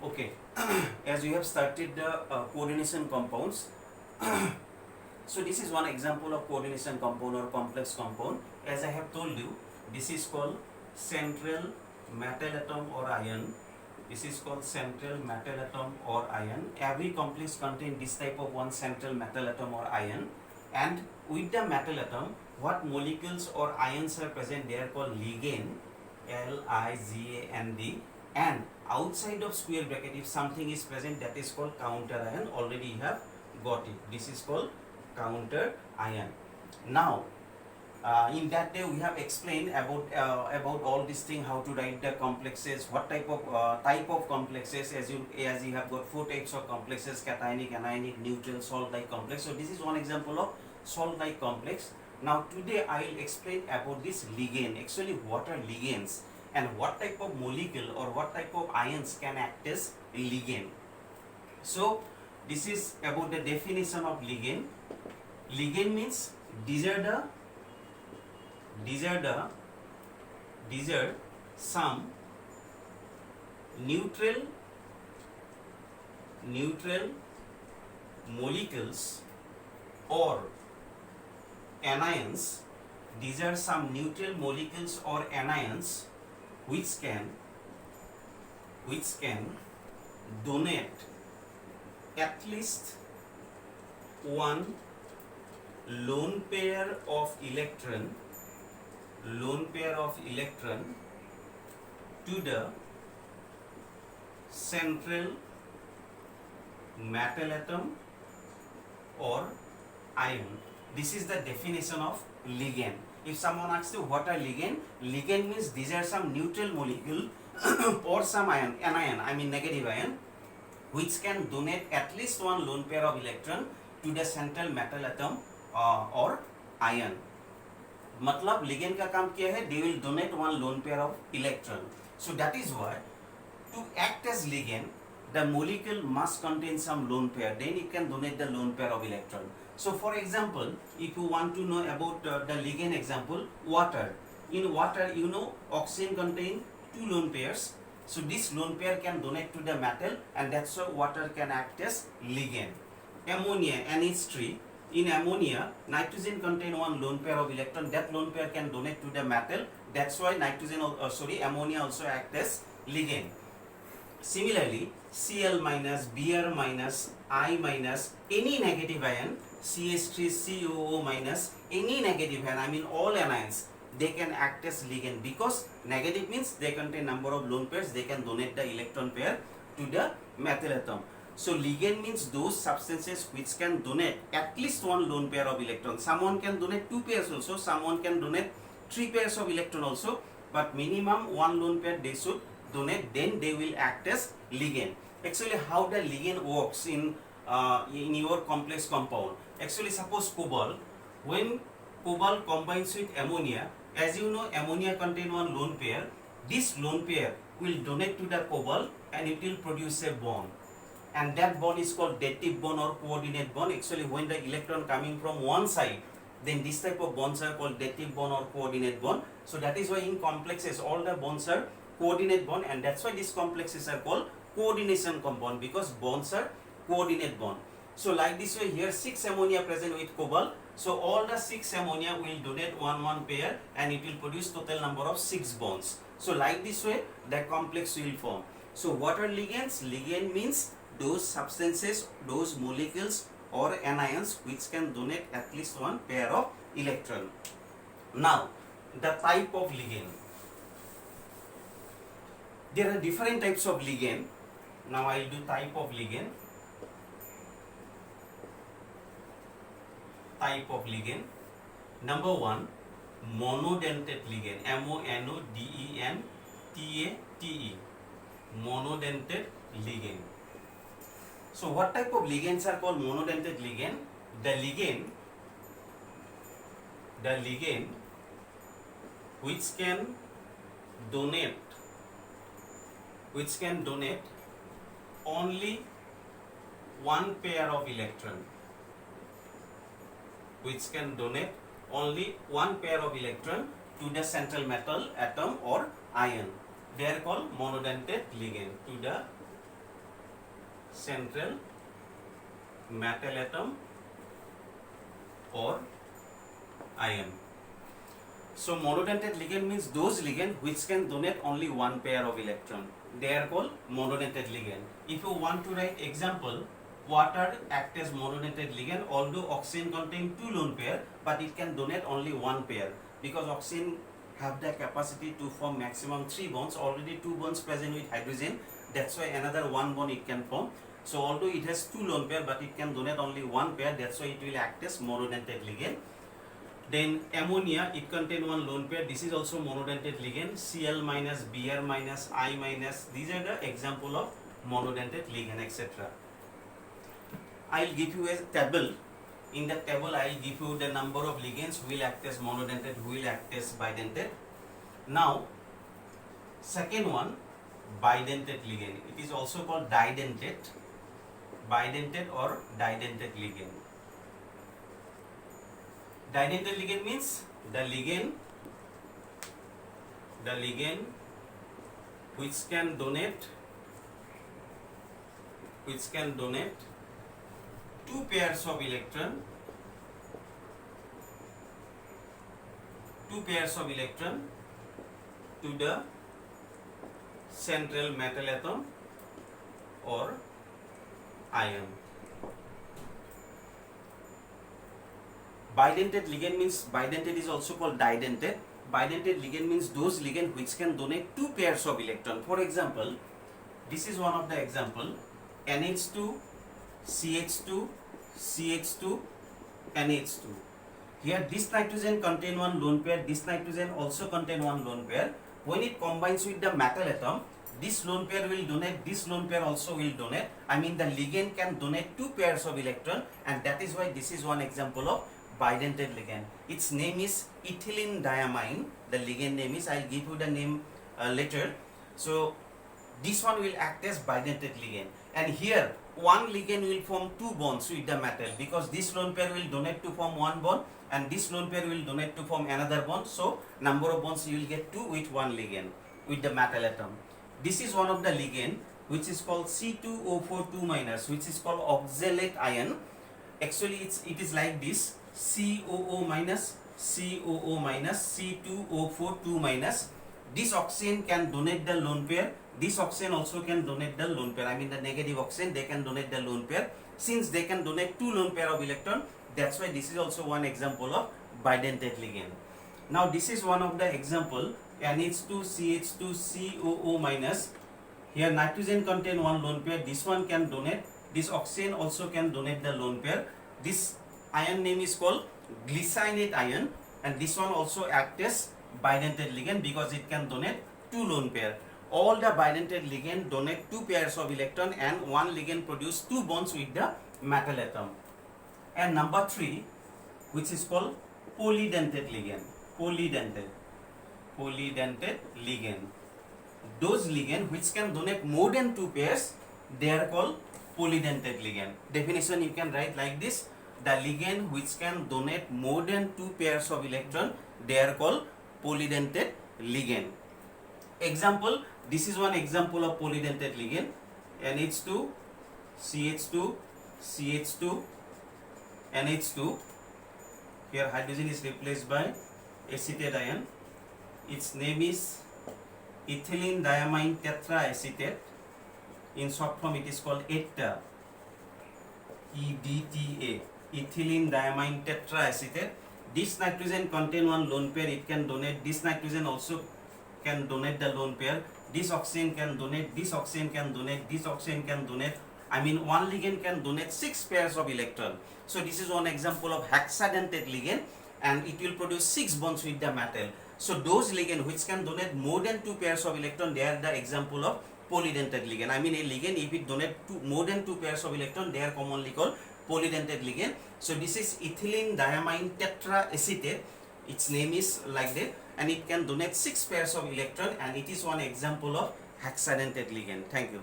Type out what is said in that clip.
Okay, as we have started the coordination compounds, so this is one example of coordination compound or complex compound. As I have told you, this is called central metal atom or ion. This is called central metal atom or ion. Every complex contains this type of one central metal atom or ion. And with the metal atom, what molecules or ions are present? They are called ligand, Ligand. And outside of square bracket, if something is present, that is called counter ion. Already you have got it. This is called counter ion. Now, in that day we have explained about all this thing, how to write the complexes, what type of complexes. As you have got four types of complexes: cationic, anionic, neutral, salt-like complex. So this is one example of salt-like complex. Now today I will explain about this ligand. Actually, what are ligands and what type of molecule or what type of ions can act as ligand. So this is about the definition of ligand. Ligand means these are some neutral molecules or anions. These are some neutral molecules or anions which can donate at least one lone pair of electron to the central metal atom or ion. This is the definition of ligand. If someone asks you what are ligand, ligand means these are some neutral molecule or some ion, anion, I mean negative ion, which can donate at least one lone pair of electron to the central metal atom or ion. मतलब ligand का काम क्या है? They will donate one lone pair of electron. So that is why to act as ligand, the molecule must contain some lone pair. Then it can donate the lone pair of electron. So for example, if you want to know about the ligand example, water. In water, you know, oxygen contain two lone pairs. So this lone pair can donate to the metal, and that's why water can act as ligand. Ammonia, NH3. In ammonia, nitrogen contain one lone pair of electron. That lone pair can donate to the metal. That's why ammonia also act as ligand. Similarly, Cl minus, Br minus, I minus, any negative ion, CH3, COO minus, any negative ion, I mean all anions, they can act as ligand, because negative means they contain number of lone pairs, they can donate the electron pair to the metal atom. So ligand means those substances which can donate at least one lone pair of electron. Someone can donate two pairs also, someone can donate three pairs of electron also, but minimum one lone pair they should donate, then they will act as ligand. Actually, how the ligand works in your complex compound? Actually, suppose cobalt, when cobalt combines with ammonia, as you know, ammonia contain one lone pair. This lone pair will donate to the cobalt and it will produce a bond, and that bond is called dative bond or coordinate bond. Actually, when the electron coming from one side, then this type of bonds are called dative bond or coordinate bond. So that is why in complexes all the bonds are coordinate bond, and that's why these complexes are called coordination compound, because bonds are coordinate bond. So like this way, here 6 ammonia present with cobalt. So all the 6 ammonia will donate one pair, and it will produce total number of 6 bonds. So like this way, the complex will form. So what are ligands? Ligand means those substances, those molecules or anions which can donate at least one pair of electron. Now, the type of ligand. There are different types of ligand. Now I will do type of ligand. Type of ligand. Number 1, monodentate ligand. MONODENTATE. Monodentate ligand. So what type of ligands are called monodentate ligand? The ligand which can donate only one pair of electron, which can donate only one pair of electron to the central metal atom or ion. They are called monodentate ligand, to the central metal atom or ion. So monodentate ligand means those ligand which can donate only one pair of electron. They are called monodentate ligand. If you want to write example, water act as monodentate ligand, although oxygen contain two lone pair, but it can donate only one pair because oxygen have the capacity to form maximum 3 bonds, already 2 bonds present with hydrogen, that's why another 1 bond it can form. So although it has 2 lone pair, but it can donate only 1 pair, that's why it will act as monodentate ligand. Then ammonia, it contain 1 lone pair, this is also monodentate ligand, Cl minus, Br minus, I minus, these are the example of monodentate ligand, etc. I'll give you a table. In the table, I'll give you the number of ligands who will act as monodentate, who will act as bidentate. Now, second one, bidentate ligand. It is also called didentate, bidentate or didentate ligand. Didentate ligand means the ligand which can donate 2 pairs of electron to the central metal atom or ion. Bidentate ligand means, bidentate is also called didentate. Bidentate ligand means those ligand which can donate 2 pairs of electron. For example, this is one of the example, NH2, CH2, CH2, NH2. Here this nitrogen contain 1 lone pair, this nitrogen also contain 1 lone pair. When it combines with the metal atom, this lone pair will donate, this lone pair also will donate. I mean the ligand can donate 2 pairs of electron, and that is why this is one example of bidentate ligand. Its name is ethylene diamine. The ligand name is, I'll give you the name later. So this one will act as bidentate ligand, and here one ligand will form 2 bonds with the metal because this lone pair will donate to form 1 bond and this lone pair will donate to form another bond. So number of bonds you will get 2 with one ligand with the metal atom. This is one of the ligand which is called C2O4 2 minus, which is called oxalate ion. Actually it is like this, COO minus, COO minus, C2O4 2 minus. This oxygen can donate the lone pair, this oxygen also can donate the lone pair. I mean the negative oxygen, they can donate the lone pair. Since they can donate 2 lone pair of electron, that's why this is also one example of bidentate ligand. Now this is one of the example, NH2, CH2, COO minus. Here nitrogen contain 1 lone pair, this one can donate, this oxygen also can donate the lone pair. This ion name is called glycinate ion, and this one also acts as bidentate ligand because it can donate 2 lone pair. All the bidentate ligand donate 2 pairs of electron, and one ligand produce 2 bonds with the metal atom. And number 3, which is called polydentate ligand. Polydentate ligand. Those ligand which can donate more than 2 pairs, they are called polydentate ligand. Definition you can write like this: the ligand which can donate more than 2 pairs of electron, they are called polydentate ligand. Example, this is one example of polydentate ligand, NH2, CH2, CH2, NH2. Here hydrogen is replaced by acetate ion. Its name is ethylene diamine tetraacetate. In short form it is called EDTA, EDTA, ethylene diamine tetraacetate. This nitrogen contain 1 lone pair, it can donate, this nitrogen also can donate the lone pair, this oxygen can donate, this oxygen can donate, this oxygen can donate. I mean one ligand can donate 6 pairs of electron. So this is one example of hexadentate ligand, and it will produce 6 bonds with the metal. So those ligand which can donate more than 2 pairs of electron, they are the example of polydentate ligand. I mean a ligand if it donate more than 2 pairs of electron, they are commonly called polydentate ligand. So this is ethylene diamine tetraacetate. Its name is like that, and it can donate 6 pairs of electron, and it is one example of hexadentate ligand. Thank you.